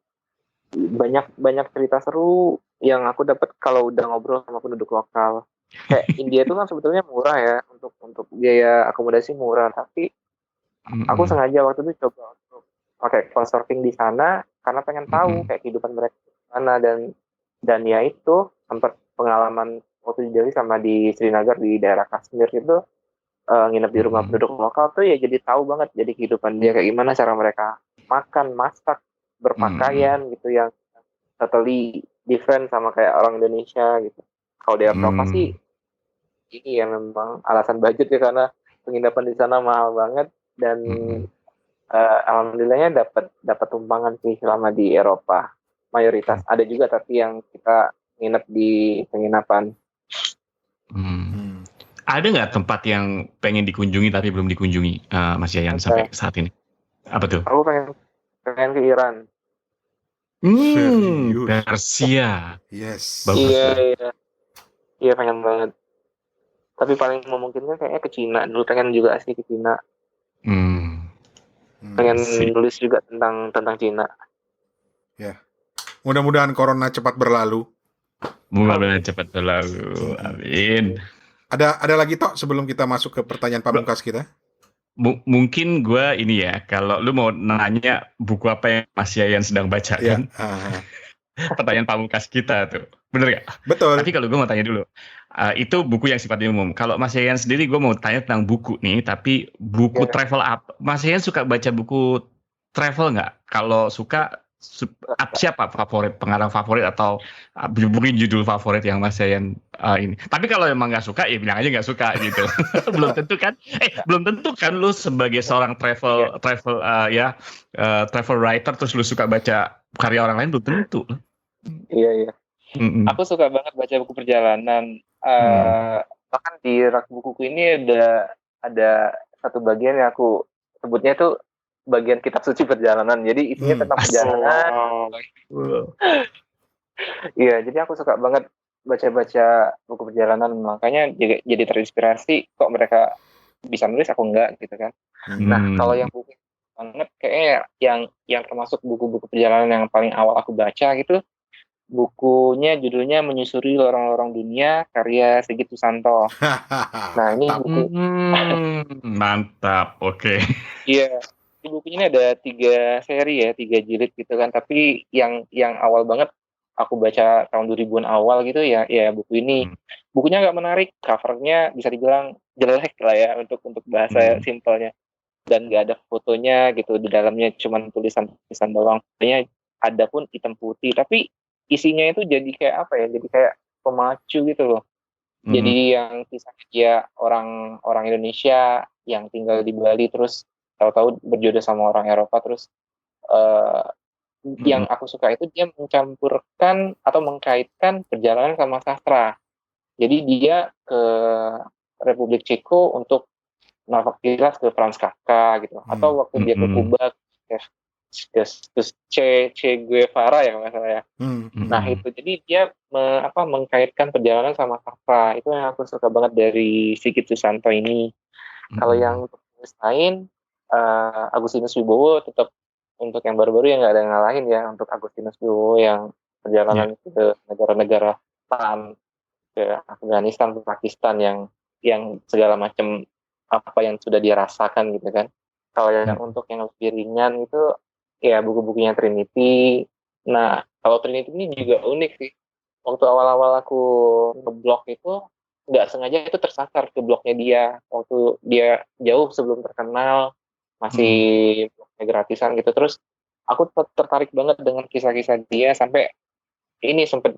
Banyak cerita seru yang aku dapat kalau udah ngobrol sama penduduk lokal. Kayak India itu kan sebetulnya murah ya, untuk biaya akomodasi murah, tapi aku sengaja waktu itu coba untuk pakai couchsurfing di sana karena pengen tahu kayak kehidupan mereka di sana, dan ya itu sempat pengalaman waktu di Delhi sama di Srinagar di daerah Kashmir itu, nginep di rumah penduduk lokal tuh ya jadi tahu banget jadi kehidupan dia kayak gimana, cara mereka makan, masak, berpakaian gitu, yang totally different sama kayak orang Indonesia gitu. Kalau di Eropa sih ini ya memang alasan budget ya, karena penginapan di sana mahal banget, dan alhamdulillahnya dapat tumpangan sih selama di Eropa mayoritas. Ada juga tapi yang kita nginep di penginapan. Ada nggak tempat yang pengen dikunjungi tapi belum dikunjungi, Mas Yayan sampai saat ini? Apa tuh? Aku pengen ke Iran. Persia. Yes. Bagus. Iya pengen banget. Tapi paling memungkinkan kayaknya ke Cina dulu, pengen juga asli ke Cina. Pengen nulis juga tentang Cina. Ya. Mudah-mudahan corona cepat berlalu. Amin. Ada lagi Tok sebelum kita masuk ke pertanyaan pamungkas kita? Mungkin gue ini ya, kalau lu mau nanya buku apa yang Mas Yayan sedang baca kan? Pertanyaan pamungkas kita tuh, bener gak? Betul. Tapi kalau gue mau tanya dulu, itu buku yang sifatnya umum. Kalau Mas Yayan sendiri, gue mau tanya tentang buku nih, tapi buku travel apa? Mas Yayan suka baca buku travel nggak? Kalau suka, siapa pengarang favorit atau mungkin judul favorit yang Mas Yayan ini? Tapi kalau emang nggak suka, ya bilang aja nggak suka gitu. Belum tentu kan? Belum tentu kan lu sebagai seorang travel writer terus lu suka baca karya orang lain, belum tentu. Iya. Aku suka banget baca buku perjalanan. Bahkan di rak bukuku ini ada satu bagian yang aku sebutnya tuh bagian kitab suci perjalanan. Jadi isinya tentang perjalanan. Iya, jadi aku suka banget baca-baca buku perjalanan. Makanya jadi terinspirasi, kok mereka bisa nulis aku enggak gitu kan. Nah, kalau yang buku banget kayaknya yang termasuk buku-buku perjalanan yang paling awal aku baca gitu, bukunya judulnya Menyusuri Lorong-Lorong Dunia karya Sigit Susanto. Nah, ini buku mantap. Oke. Iya. Di bukunya ini ada 3 seri ya, 3 jilid gitu kan. Tapi yang awal banget aku baca tahun 2000-an awal gitu ya buku ini. Bukunya nggak menarik, covernya bisa dibilang jelek lah ya untuk bahasa simpelnya. Dan nggak ada fotonya gitu, di dalamnya cuma tulisan doang. Pokoknya ada pun hitam putih, tapi isinya itu jadi kayak apa ya? Jadi kayak pemacu gitu loh. Jadi yang kisahnya dia orang Indonesia yang tinggal di Bali terus tahu-tahu berjodoh sama orang Eropa terus yang aku suka itu dia mencampurkan atau mengkaitkan perjalanan sama sastra. Jadi dia ke Republik Ceko untuk navaktilas ke Franz Kafka gitu, atau waktu dia ke Kuba ke Che Guevara ya kalau nggak salah ya. Nah itu jadi dia mengkaitkan perjalanan sama sastra. Itu yang aku suka banget dari Sigit Susanto ini. Kalau yang untuk penulis lain, Agustinus Wibowo tetap untuk yang baru-baru yang nggak ada yang ngalahin ya untuk Agustinus Wibowo yang perjalanan ke negara-negara PAN, ke Afghanistan, ke Pakistan yang segala macam apa yang sudah dia rasakan gitu kan. Kalau yang untuk yang lebih ringan itu ya buku-bukunya Trinity. Nah kalau Trinity ini juga unik sih. Waktu awal-awal aku ngeblog itu nggak sengaja itu tersasar ke blognya dia waktu dia jauh sebelum terkenal, masih blognya gratisan gitu. Terus aku tertarik banget dengan kisah-kisah dia sampai ini sempat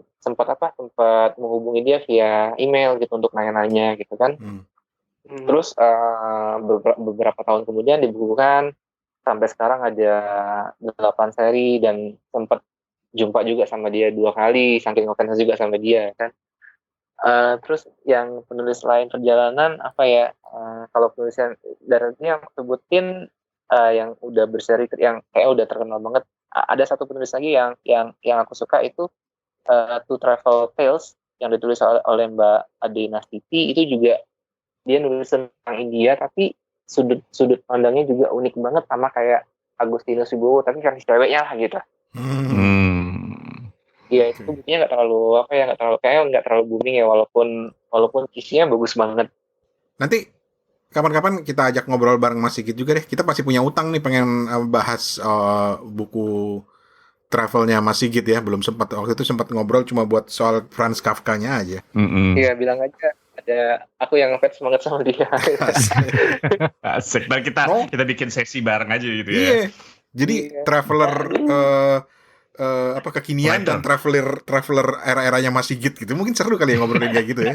menghubungi dia via email gitu untuk nanya-nanya gitu kan. Terus beberapa tahun kemudian dibukukan sampai sekarang ada 8 seri dan sempat jumpa juga sama dia 2 kali saking ngefans juga sama dia kan. Terus yang penulis lain perjalanan apa ya, kalau penulisan dari ini yang aku sebutin yang udah berseri yang kayak udah terkenal banget, ada satu penulis lagi yang aku suka itu To Travel Tales yang ditulis oleh Mbak Ade Nastiti. Itu juga dia nulis tentang India tapi sudut pandangnya juga unik banget sama kayak Agustinus Wibowo tapi versi ceweknya lah gitu. Iya itu bukunya nggak terlalu booming ya walaupun isinya bagus banget. Nanti kapan-kapan kita ajak ngobrol bareng Mas Sigit juga deh. Kita pasti punya utang nih pengen bahas buku travelnya Mas Sigit ya. Belum sempat waktu itu sempat ngobrol cuma buat soal Franz Kafkanya aja. Iya bilang aja ada aku yang ngefans banget sama dia. Asik. Nah kita bikin sesi bareng aja gitu ya. Iya. Jadi traveler kekinian dan traveler era-eranya Mas Sigit gitu. Mungkin seru kali ya ngobrolin kayak gitu ya.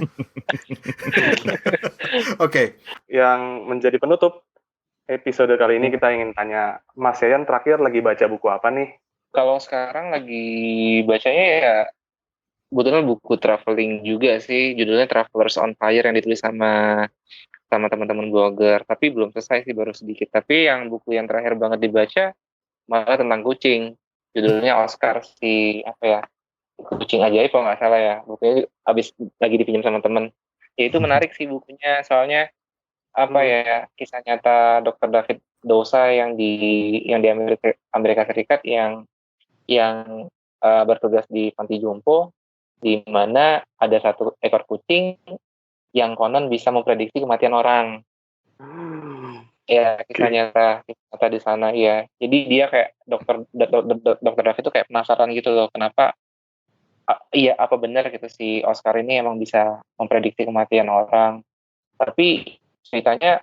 Oke. Yang menjadi penutup episode kali ini kita ingin tanya Mas Yayan terakhir lagi baca buku apa nih? Kalau sekarang lagi bacanya ya kebetulan buku traveling juga sih, judulnya Travelers on Fire yang ditulis sama teman-teman blogger, tapi belum selesai sih, baru sedikit. Tapi yang buku yang terakhir banget dibaca malah tentang kucing, judulnya Oscar kucing ajaib kalau nggak salah ya, bukunya habis lagi dipinjam sama temen. Ya itu menarik sih bukunya, soalnya kisah nyata Dr. David Dosa yang di Amerika Serikat yang bertugas di panti jompo, di mana ada satu ekor kucing yang konon bisa memprediksi kematian orang. Ya kisah nyata di sana ya. Jadi dia kayak dokter David itu kayak penasaran gitu loh, kenapa apa benar gitu si Oscar ini emang bisa memprediksi kematian orang. Tapi ceritanya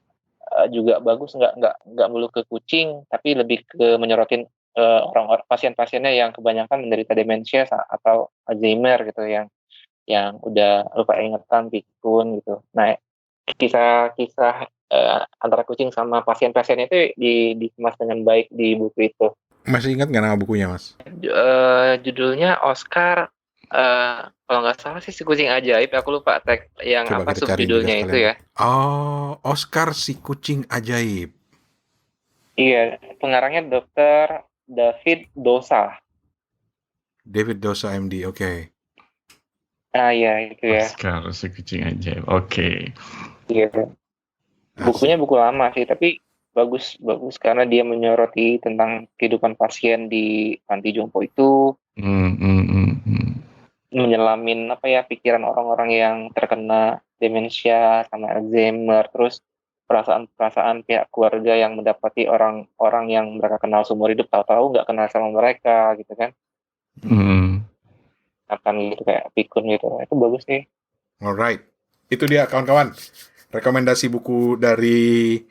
juga bagus, nggak melulu ke kucing, tapi lebih ke menyorotin orang-orang pasien-pasiennya yang kebanyakan menderita demensia atau Alzheimer gitu, yang udah lupa ingatan, pikun gitu. Nah kisah antara kucing sama pasien-pasiennya itu dikemas dengan baik di buku itu. Masih ingat nggak nama bukunya Mas? Judulnya Oscar. Kalau nggak salah sih Si Kucing Ajaib, aku lupa tag yang coba apa subjudulnya itu ya. Oh, Oscar Si Kucing Ajaib. Iya, pengarangnya Dr. David Dosa. David Dosa MD, oke. Iya itu ya. Oscar Si Kucing Ajaib, oke. Iya. Bukunya buku lama sih, tapi bagus karena dia menyoroti tentang kehidupan pasien di panti jompo itu. Menyelamin pikiran orang-orang yang terkena demensia sama Alzheimer, terus perasaan pihak keluarga yang mendapati orang-orang yang mereka kenal seumur hidup tahu-tahu nggak kenal sama mereka gitu kan. Akan gitu kayak pikun gitu, itu bagus nih. Alright, itu dia kawan-kawan rekomendasi buku dari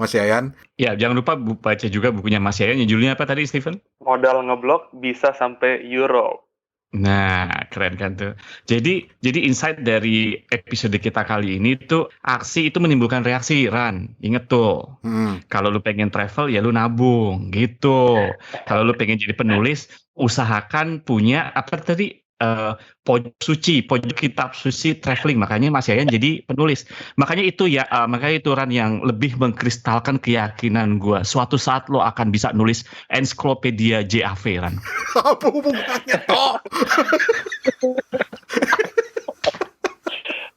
Mas Yayan. Ya, jangan lupa baca juga bukunya Mas Yayan. Judulnya apa tadi, Steven? Modal ngeblog bisa sampai Euro. Nah, keren kan tuh. Jadi insight dari episode kita kali ini tuh aksi itu menimbulkan reaksi, Ran. Ingat tuh. Kalau lu pengen travel ya lu nabung gitu. Kalau lu pengen jadi penulis, usahakan punya apa tadi pojok kitab suci traveling. Makanya Mas Yayan jadi penulis. Makanya itu Ran yang lebih mengkristalkan keyakinan gua. Suatu saat lo akan bisa nulis ensiklopedia JAV, Ran. Apa hubungannya toh?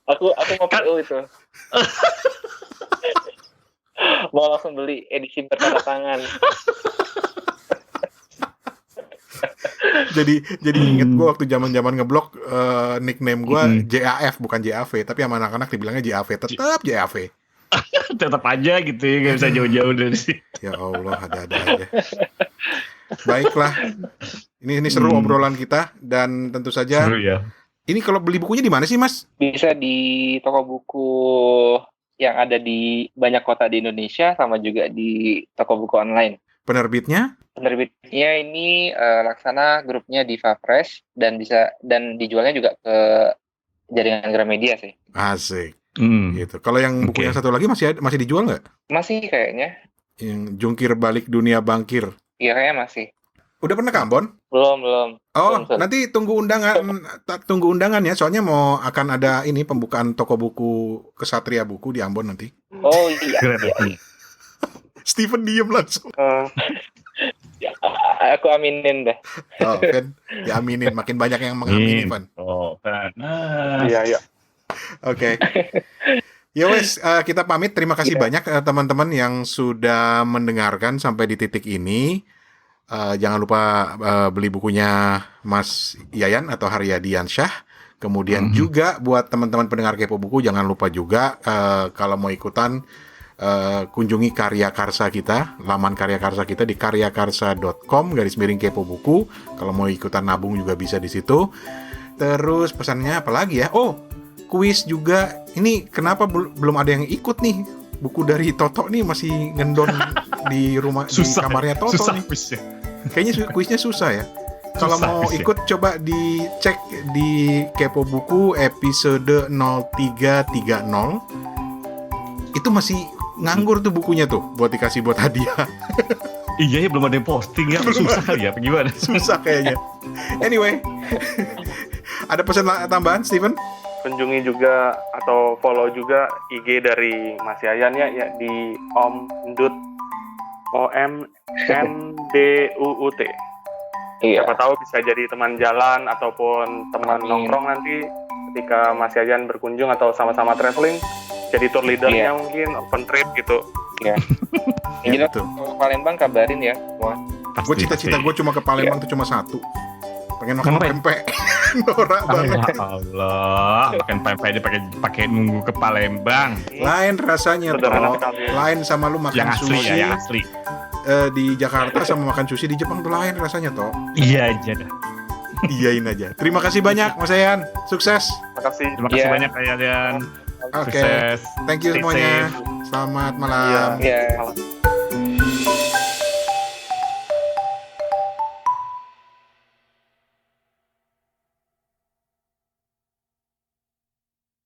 Aku mau PO itu. Mau langsung beli edisi bertanda tangan. jadi inget gue waktu zaman ngeblog, nickname gue JAF bukan JAV, tapi sama anak-anak dibilangnya JAV, tetap JAV. Tetap aja gitu ya, nggak bisa jauh-jauh dari sini. Ya Allah, ada-ada aja. Baiklah, ini seru obrolan kita, dan tentu saja. Seru ya. Ini kalau beli bukunya di mana sih, Mas? Bisa di toko buku yang ada di banyak kota di Indonesia, sama juga di toko buku online. Penerbitnya ini Laksana, grupnya Diva Press, dan dijualnya juga ke jaringan Gramedia sih. Asik. Gitu. Kalau yang buku yang satu lagi masih dijual nggak? Masih kayaknya. Yang Jungkir Balik Dunia Bangkir. Iya, kayaknya masih. Udah pernah ke Ambon? Belum. Oh, nanti tunggu undangan ya. Soalnya akan ada ini pembukaan toko buku Kesatria Buku di Ambon nanti. Oh iya. Steven diem langsung. Ya, aku aminin deh. Oh, kan? Ya aminin, makin banyak yang mengamini, Van. Oh, kan. Iya. Oke. Ya wes, kita pamit. Terima kasih banyak teman-teman yang sudah mendengarkan sampai di titik ini. Jangan lupa beli bukunya Mas Yayan atau Haryadiansyah. Kemudian juga buat teman-teman pendengar Kepo Buku, jangan lupa juga kalau mau ikutan kunjungi Karya Karsa kita, laman Karya Karsa kita di karyakarsa.com/kepo buku. Kalau mau ikutan nabung juga bisa di situ. Terus pesannya apa lagi ya? Oh, kuis juga. Ini kenapa belum ada yang ikut nih? Buku dari Toto nih masih ngendon di rumah susah, di kamarnya Toto susah nih. Kuisnya. Kayaknya kuisnya susah ya. Kalau mau ikut coba dicek di Kepo Buku episode 0330. Itu masih nganggur tuh bukunya tuh buat dikasih buat hadiah. Iya ya, belum ada yang posting ya. Susah kali ya, gimana? Susah kayaknya. Anyway, ada pesan tambahan, Steven? Kunjungi juga atau follow juga IG dari Mas Yayan ya di Omndut. OMNDUUT. Iya. Siapa tahu bisa jadi teman jalan ataupun teman nongkrong nanti ketika Mas Yayan berkunjung atau sama-sama traveling. Jadi tour leadernya mungkin open trip gitu. Iya. Jadi ke Palembang kabarin ya semua. Gue cita-cita gue cuma ke Palembang tuh cuma satu. Pengen makan pempek. Norak banget. Allah, makan pempek aja pakai nunggu ke Palembang. Lain rasanya toh. Lain sama lu makan yang asli sushi. Yang asli. Di Jakarta sama makan sushi di Jepang tuh lain rasanya toh. Iya aja dah. Iyain aja. Terima kasih banyak Mas Yayan. Sukses. Terima kasih banyak Yayan. Oke. Thank you semuanya. Selamat malam. Iya.